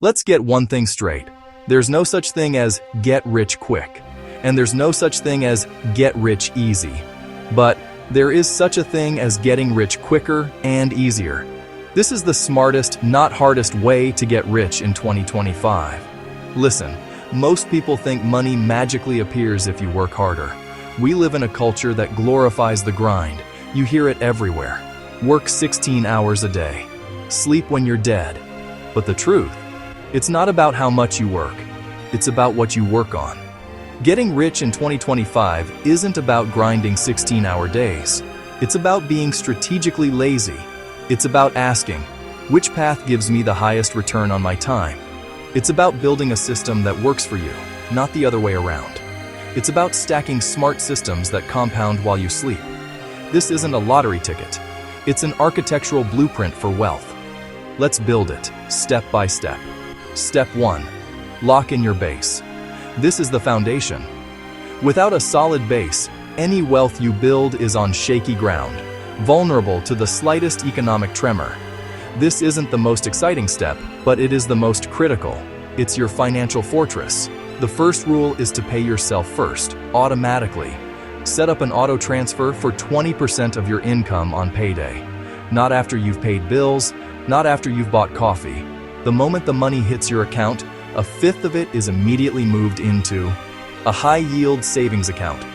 Let's get one thing straight. There's no such thing as get rich quick, and there's no such thing as get rich easy. But there is such a thing as getting rich quicker and easier. This is the smartest, not hardest way to get rich in 2025. Listen, most people think money magically appears if you work harder. We live in a culture that glorifies the grind. You hear it everywhere. Work 16 hours a day. Sleep when you're dead. But the truth, it's not about how much you work. It's about what you work on. Getting rich in 2025 isn't about grinding 16-hour days. It's about being strategically lazy. It's about asking, which path gives me the highest return on my time? It's about building a system that works for you, not the other way around. It's about stacking smart systems that compound while you sleep. This isn't a lottery ticket. It's an architectural blueprint for wealth. Let's build it, step by step. Step 1. Lock in your base. This is the foundation. Without a solid base, any wealth you build is on shaky ground, vulnerable to the slightest economic tremor. This isn't the most exciting step, but it is the most critical. It's your financial fortress. The first rule is to pay yourself first, automatically. Set up an auto transfer for 20% of your income on payday. Not after you've paid bills, not after you've bought coffee. The moment the money hits your account, a fifth of it is immediately moved into a high-yield savings account.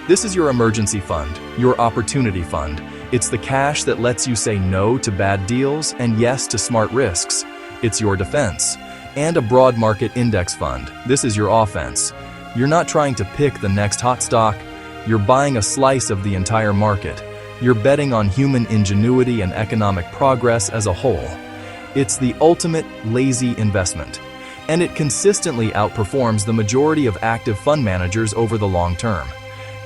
This is your emergency fund, your opportunity fund. It's the cash that lets you say no to bad deals and yes to smart risks. It's your defense. And a broad market index fund. This is your offense. You're not trying to pick the next hot stock. You're buying a slice of the entire market. You're betting on human ingenuity and economic progress as a whole. It's the ultimate lazy investment. And it consistently outperforms the majority of active fund managers over the long term.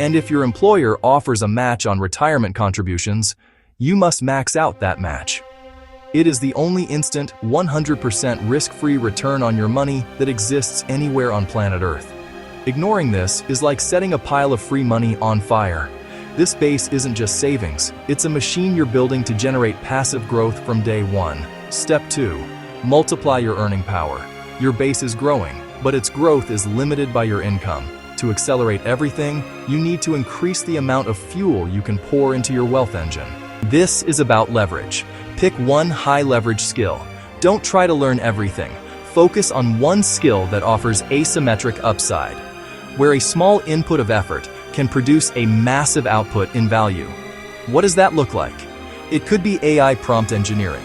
And if your employer offers a match on retirement contributions, you must max out that match. It is the only instant, 100% risk-free return on your money that exists anywhere on planet Earth. Ignoring this is like setting a pile of free money on fire. This base isn't just savings, it's a machine you're building to generate passive growth from day one. Step 2. Multiply your earning power. Your base is growing, but its growth is limited by your income. To accelerate everything, you need to increase the amount of fuel you can pour into your wealth engine. This is about leverage. Pick one high-leverage skill. Don't try to learn everything. Focus on one skill that offers asymmetric upside, where a small input of effort can produce a massive output in value. What does that look like? It could be AI prompt engineering,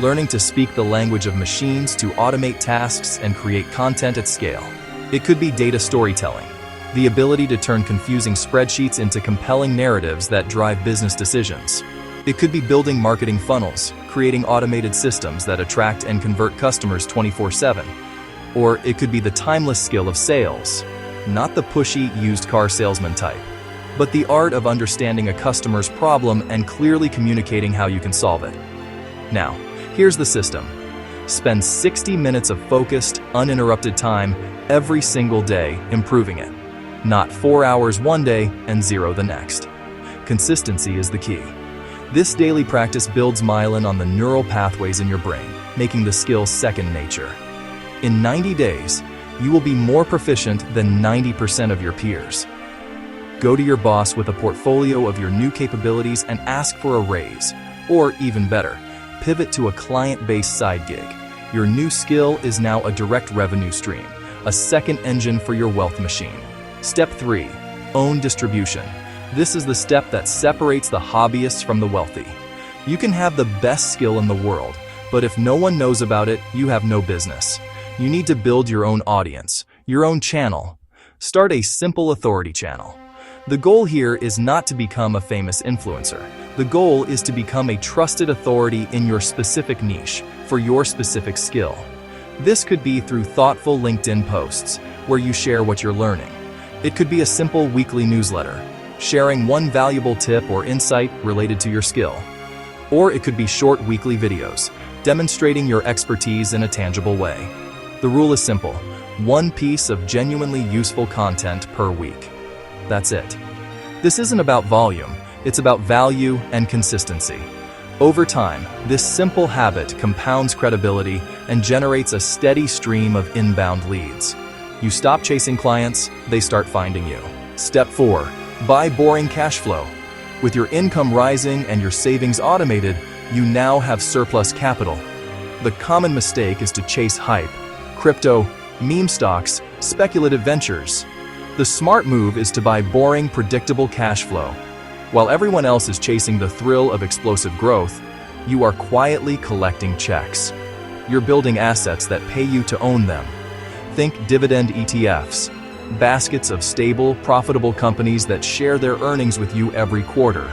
learning to speak the language of machines to automate tasks and create content at scale. It could be data storytelling, the ability to turn confusing spreadsheets into compelling narratives that drive business decisions. It could be building marketing funnels, creating automated systems that attract and convert customers 24/7. Or it could be the timeless skill of sales, not the pushy used car salesman type, but the art of understanding a customer's problem and clearly communicating how you can solve it. Now, here's the system. Spend 60 minutes of focused, uninterrupted time every single day improving it. Not 4 hours one day and 0 the next. Consistency is the key. This daily practice builds myelin on the neural pathways in your brain, making the skill second nature. In 90 days, you will be more proficient than 90% of your peers. Go to your boss with a portfolio of your new capabilities and ask for a raise. Or even better, pivot to a client-based side gig. Your new skill is now a direct revenue stream, a second engine for your wealth machine. Step 3. Own distribution. This is the step that separates the hobbyists from the wealthy. You can have the best skill in the world, but if no one knows about it, you have no business. You need to build your own audience, your own channel. Start a simple authority channel. The goal here is not to become a famous influencer. The goal is to become a trusted authority in your specific niche, for your specific skill. This could be through thoughtful LinkedIn posts, where you share what you're learning. It could be a simple weekly newsletter, sharing one valuable tip or insight related to your skill. Or it could be short weekly videos, demonstrating your expertise in a tangible way. The rule is simple: one piece of genuinely useful content per week. That's it. This isn't about volume, it's about value and consistency. Over time, this simple habit compounds credibility and generates a steady stream of inbound leads. You stop chasing clients, they start finding you. Step 4. Buy boring cash flow. With your income rising and your savings automated, you now have surplus capital. The common mistake is to chase hype, crypto, meme stocks, speculative ventures. The smart move is to buy boring, predictable cash flow. While everyone else is chasing the thrill of explosive growth, you are quietly collecting checks. You're building assets that pay you to own them. Think dividend ETFs, baskets of stable, profitable companies that share their earnings with you every quarter.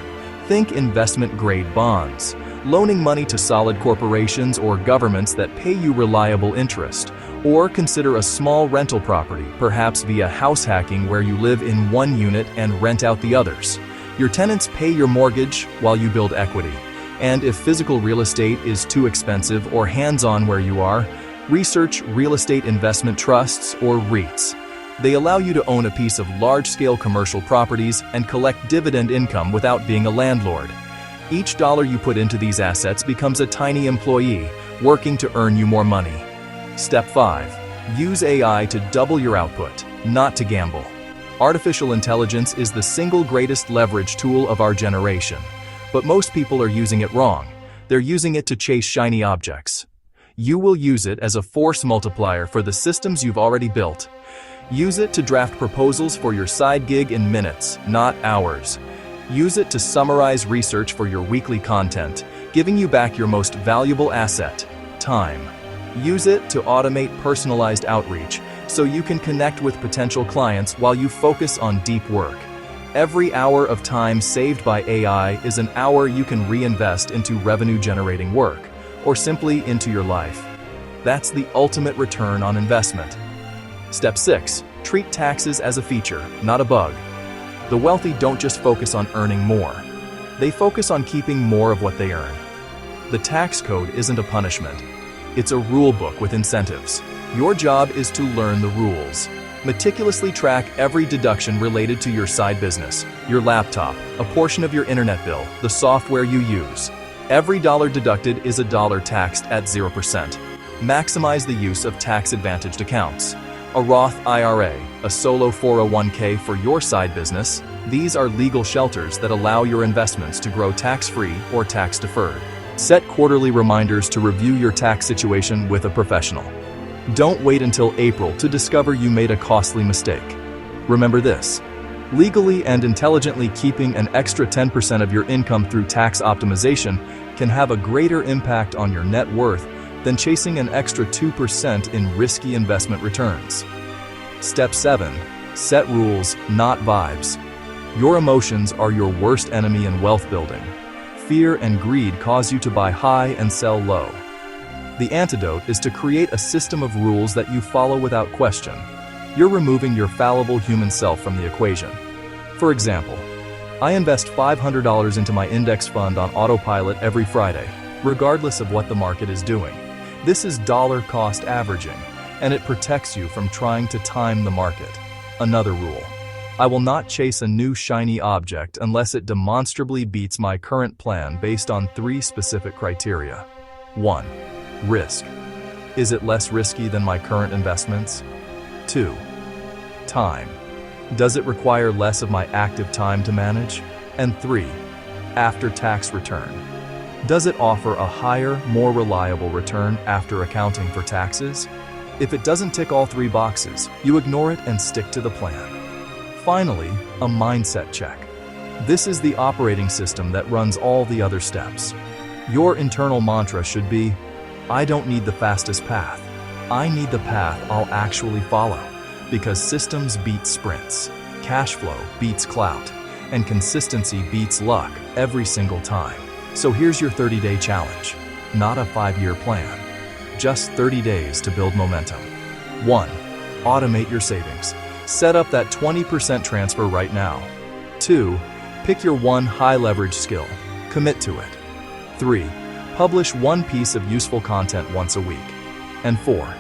Think investment-grade bonds, loaning money to solid corporations or governments that pay you reliable interest. Or consider a small rental property, perhaps via house hacking where you live in one unit and rent out the others. Your tenants pay your mortgage while you build equity. And if physical real estate is too expensive or hands-on where you are, research real estate investment trusts or REITs. They allow you to own a piece of large-scale commercial properties and collect dividend income without being a landlord. Each dollar you put into these assets becomes a tiny employee, working to earn you more money. Step 5. Use AI to double your output, not to gamble. Artificial intelligence is the single greatest leverage tool of our generation. But most people are using it wrong. They're using it to chase shiny objects. You will use it as a force multiplier for the systems you've already built. Use it to draft proposals for your side gig in minutes, not hours. Use it to summarize research for your weekly content, giving you back your most valuable asset, time. Use it to automate personalized outreach so you can connect with potential clients while you focus on deep work. Every hour of time saved by AI is an hour you can reinvest into revenue-generating work, or simply into your life. That's the ultimate return on investment. Step 6. Treat taxes as a feature, not a bug. The wealthy don't just focus on earning more. They focus on keeping more of what they earn. The tax code isn't a punishment. It's a rule book with incentives. Your job is to learn the rules. Meticulously track every deduction related to your side business, your laptop, a portion of your internet bill, the software you use. Every dollar deducted is a dollar taxed at 0%. Maximize the use of tax-advantaged accounts. A Roth IRA, a solo 401k for your side business, these are legal shelters that allow your investments to grow tax-free or tax-deferred. Set quarterly reminders to review your tax situation with a professional. Don't wait until April to discover you made a costly mistake. Remember this: legally and intelligently keeping an extra 10% of your income through tax optimization can have a greater impact on your net worth than chasing an extra 2% in risky investment returns. Step 7. Set rules, not vibes. Your emotions are your worst enemy in wealth building. Fear and greed cause you to buy high and sell low. The antidote is to create a system of rules that you follow without question. You're removing your fallible human self from the equation. For example, I invest $500 into my index fund on autopilot every Friday, regardless of what the market is doing. This is dollar cost averaging, and it protects you from trying to time the market. Another rule: I will not chase a new shiny object unless it demonstrably beats my current plan based on 3 specific criteria. 1. Risk. Is it less risky than my current investments? 2. Time. Does it require less of my active time to manage? And 3. After-tax return. Does it offer a higher, more reliable return after accounting for taxes? If it doesn't tick all 3 boxes, you ignore it and stick to the plan. Finally, a mindset check. This is the operating system that runs all the other steps. Your internal mantra should be, I don't need the fastest path. I need the path I'll actually follow, because systems beat sprints, cash flow beats clout, and consistency beats luck every single time. So here's your 30-day challenge, not a 5-year plan. Just 30 days to build momentum. 1. Automate your savings. Set up that 20% transfer right now. 2. Pick your one high-leverage skill. Commit to it. 3. Publish one piece of useful content once a week. And 4.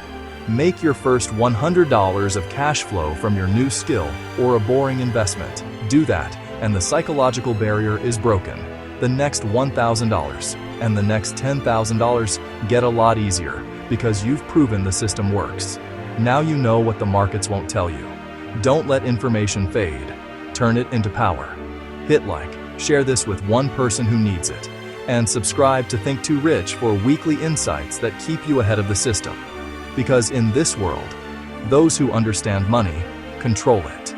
Make your first $100 of cash flow from your new skill or a boring investment. Do that, and the psychological barrier is broken. The next $1,000 and the next $10,000 get a lot easier because you've proven the system works. Now you know what the markets won't tell you. Don't let information fade. Turn it into power. Hit like, share this with one person who needs it, and subscribe to Think Too Rich for weekly insights that keep you ahead of the system. Because in this world, those who understand money control it.